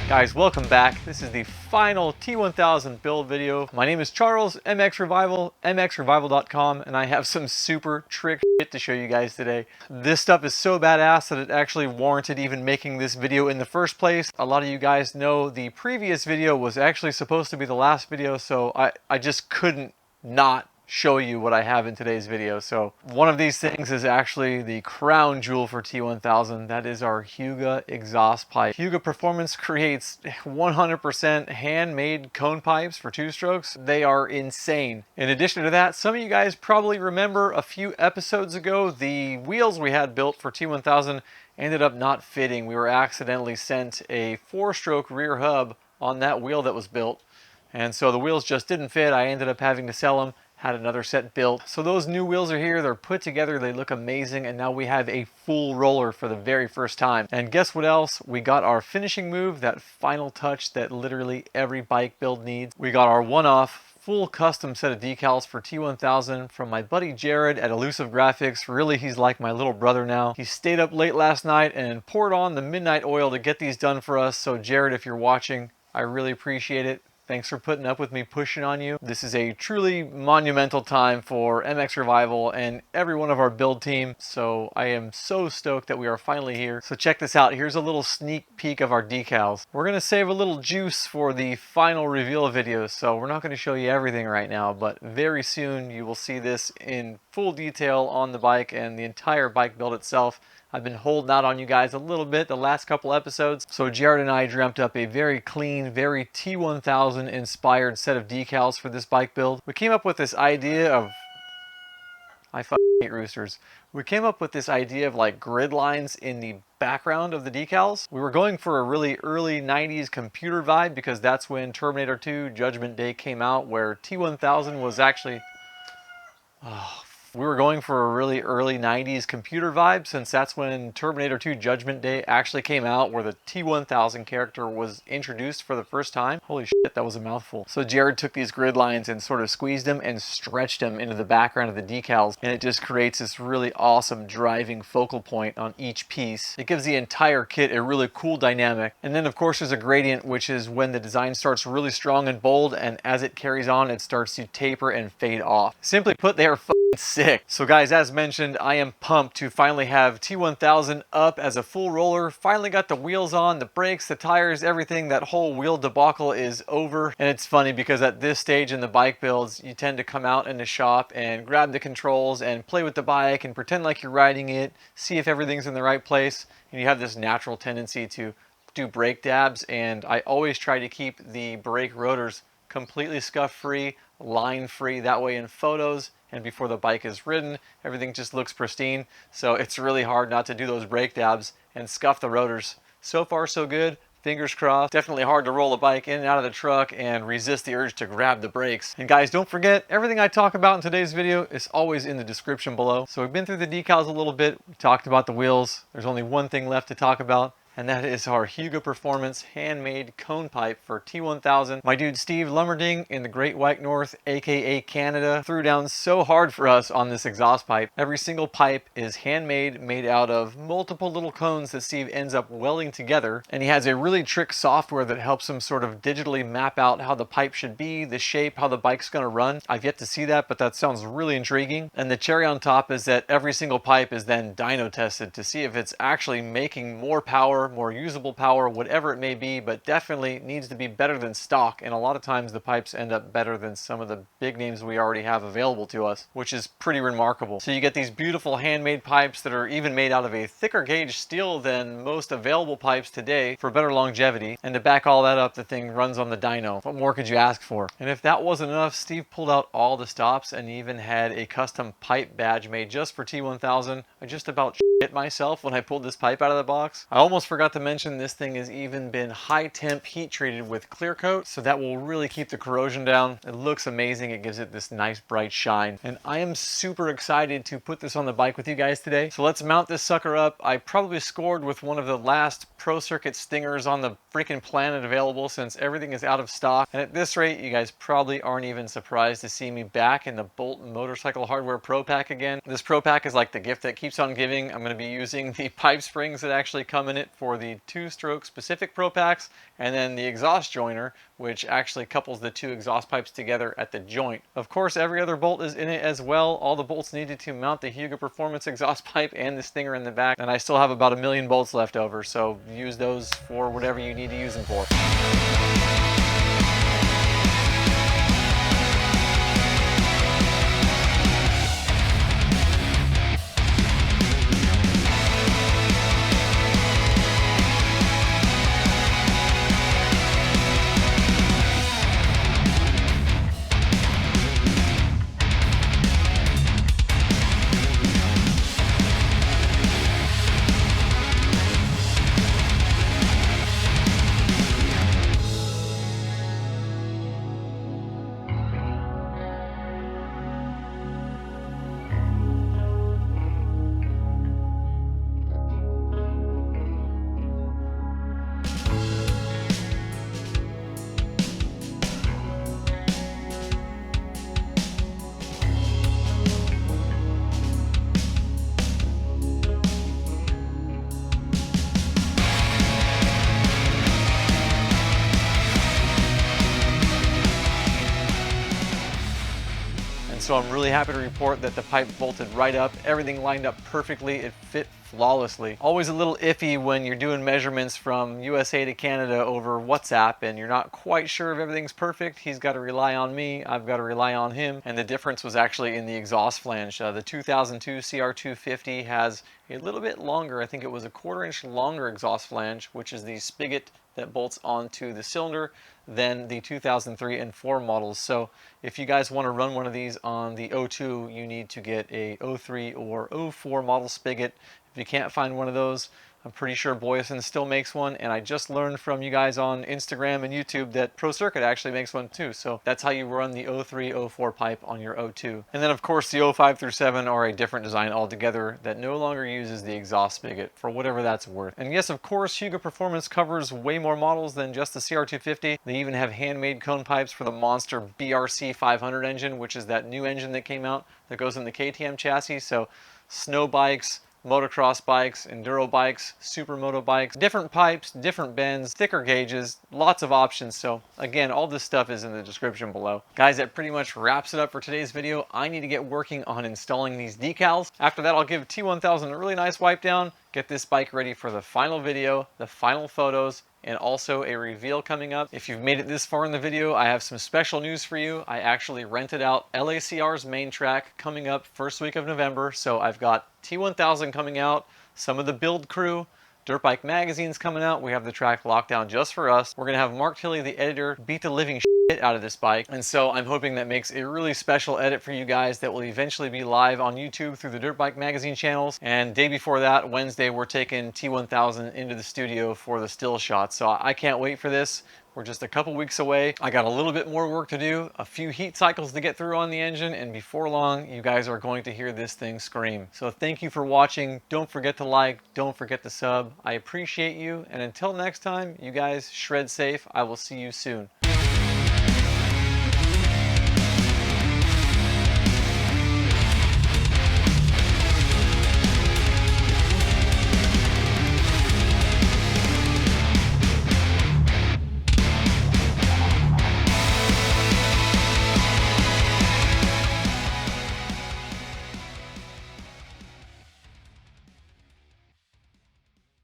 Guys, welcome back. This is the final T1000 build video. My name is Charles, mXrevival, mXrevival.com, and I have some super trick shit to show you guys today. This stuff is so badass that it actually warranted even making this video in the first place. A lot of you guys know the previous video was actually supposed to be the last video, so I just couldn't not show you what I have in today's video. So one of these things is actually the crown jewel for T1000. That is our HYGGE exhaust pipe. HYGGE Performance creates 100% handmade cone pipes for two strokes. They are insane. In addition to that, some of you guys probably remember a few episodes ago, the wheels we had built for T1000 ended up not fitting. We were accidentally sent a 4-stroke rear hub on that wheel that was built. And so the wheels just didn't fit. I ended up having to sell them. Had another set built. So those new wheels are here, they're put together, they look amazing, and now we have a full roller for the very first time. And guess what else? We got our finishing move, that final touch that literally every bike build needs. We got our one-off, full custom set of decals for T1000 from my buddy Jared at Elusive Graphics. Really, he's like my little brother now. He stayed up late last night and poured on the midnight oil to get these done for us. So Jared, if you're watching, I really appreciate it. Thanks for putting up with me pushing on you. This is a truly monumental time for mXrevival and every one of our build team. So I am so stoked that we are finally here. So check this out. Here's a little sneak peek of our decals. We're gonna save a little juice for the final reveal video. So we're not gonna show you everything right now, but very soon you will see this in full detail on the bike and the entire bike build itself. I've been holding out on you guys a little bit the last couple episodes. So Jared and I dreamt up a very clean, very T1000 inspired set of decals for this bike build. We came up with this idea of... I fucking hate roosters. We came up with this idea of like grid lines in the background of the decals. We were going for a really early 90s computer vibe because that's when Terminator 2 Judgment Day came out, where T1000 was actually... We were going for a really early 90s computer vibe since that's when Terminator 2 Judgment Day actually came out, where the T1000 character was introduced for the first time. Holy shit, that was a mouthful. So Jared took these grid lines and sort of squeezed them and stretched them into the background of the decals, and it just creates this really awesome driving focal point on each piece. It gives the entire kit a really cool dynamic. And then of course there's a gradient, which is when the design starts really strong and bold, and as it carries on it starts to taper and fade off. Simply put, they are sick. So guys, as mentioned, I am pumped to finally have T1000 up as a full roller. Finally got the wheels on, the brakes, the tires, everything. That whole wheel debacle is over. And it's funny because at this stage in the bike builds, you tend to come out in the shop and grab the controls and play with the bike and pretend like you're riding it, see if everything's in the right place. And you have this natural tendency to do brake dabs, and I always try to keep the brake rotors completely scuff free, line free. That way in photos and before the bike is ridden, everything just looks pristine. So it's really hard not to do those brake dabs and scuff the rotors. So far so good, fingers crossed. Definitely hard to roll a bike in and out of the truck and resist the urge to grab the brakes. And guys, don't forget, everything I talk about in today's video is always in the description below. So we've been through the decals a little bit, we talked about the wheels. There's only one thing left to talk about, and that is our HYGGE Performance handmade cone pipe for T1000. My dude Steve Lummerding in the Great White North, aka Canada, threw down so hard for us on this exhaust pipe. Every single pipe is handmade, made out of multiple little cones that Steve ends up welding together, and he has a really trick software that helps him sort of digitally map out how the pipe should be, the shape, how the bike's gonna run. I've yet to see that, but that sounds really intriguing. And the cherry on top is that every single pipe is then dyno tested to see if it's actually making more power, more usable power, whatever it may be, but definitely needs to be better than stock. And a lot of times the pipes end up better than some of the big names we already have available to us, which is pretty remarkable. So you get these beautiful handmade pipes that are even made out of a thicker gauge steel than most available pipes today for better longevity. And to back all that up, the thing runs on the dyno. What more could you ask for? And if that wasn't enough, Steve pulled out all the stops and even had a custom pipe badge made just for T1000. I just about shit myself when I pulled this pipe out of the box. I almost forgot to mention this thing has even been high temp heat treated with clear coat, so that will really keep the corrosion down. It looks amazing. It gives it this nice bright shine, and I am super excited to put this on the bike with you guys today. So let's mount this sucker up. I probably scored with one of the last Pro Circuit stingers on the freaking planet available, since everything is out of stock. And at this rate, you guys probably aren't even surprised to see me back in the Bolt Motorcycle Hardware Pro Pack again. This Pro Pack is like the gift that keeps on giving. I'm going to be using the pipe springs that actually come in it for the 2-stroke specific Pro Packs, and then the exhaust joiner, which actually couples the 2 exhaust pipes together at the joint. Of course, every other bolt is in it as well. All the bolts needed to mount the HYGGE Performance exhaust pipe and the stinger in the back, and I still have about 1,000,000 bolts left over, so use those for whatever you need to use them for. So I'm really happy to report that the pipe bolted right up. Everything lined up perfectly. It fit flawlessly. Always a little iffy when you're doing measurements from USA to Canada over WhatsApp and you're not quite sure if everything's perfect. He's got to rely on me, I've got to rely on him. And the difference was actually in the exhaust flange. The 2002 CR250 has a little bit longer, I think it was a 1/4 inch longer exhaust flange, which is the spigot that bolts onto the cylinder, than the 2003 and 4 models. So if you guys want to run one of these on the O2, you need to get a 03 or 04 model spigot. If you can't find one of those, I'm pretty sure Boyesen still makes one, and I just learned from you guys on Instagram and YouTube that Pro Circuit actually makes one too. So that's how you run the 03, 04 pipe on your O2. And then of course the 05 through 7 are a different design altogether that no longer uses the exhaust spigot for whatever that's worth. And yes, of course, HYGGE Performance covers way more models than just the CR250. They even have handmade cone pipes for the monster BRC 500 engine, which is that new engine that came out that goes in the KTM chassis. So snow bikes, motocross bikes, enduro bikes, supermoto bikes, different pipes, different bends, thicker gauges, lots of options. So again, all this stuff is in the description below. Guys, that pretty much wraps it up for today's video. I need to get working on installing these decals. After that, I'll give T1000 a really nice wipe down, get this bike ready for the final video, the final photos, and also a reveal coming up. If you've made it this far in the video, I have some special news for you. I actually rented out LACR's main track coming up first week of November. So I've got T1000 coming out, some of the build crew, Dirt Bike Magazine's coming out. We have the track locked down just for us. We're gonna have Mark Tilley, the editor, beat the living shit out of this bike. And so I'm hoping that makes a really special edit for you guys that will eventually be live on YouTube through the Dirt Bike Magazine channels. And day before that, Wednesday, we're taking T1000 into the studio for the still shots. So I can't wait for this. We're just a couple weeks away. I got a little bit more work to do, a few heat cycles to get through on the engine, and before long, you guys are going to hear this thing scream. So thank you for watching. Don't forget to like, don't forget to sub. I appreciate you, and until next time, you guys shred safe. I will see you soon.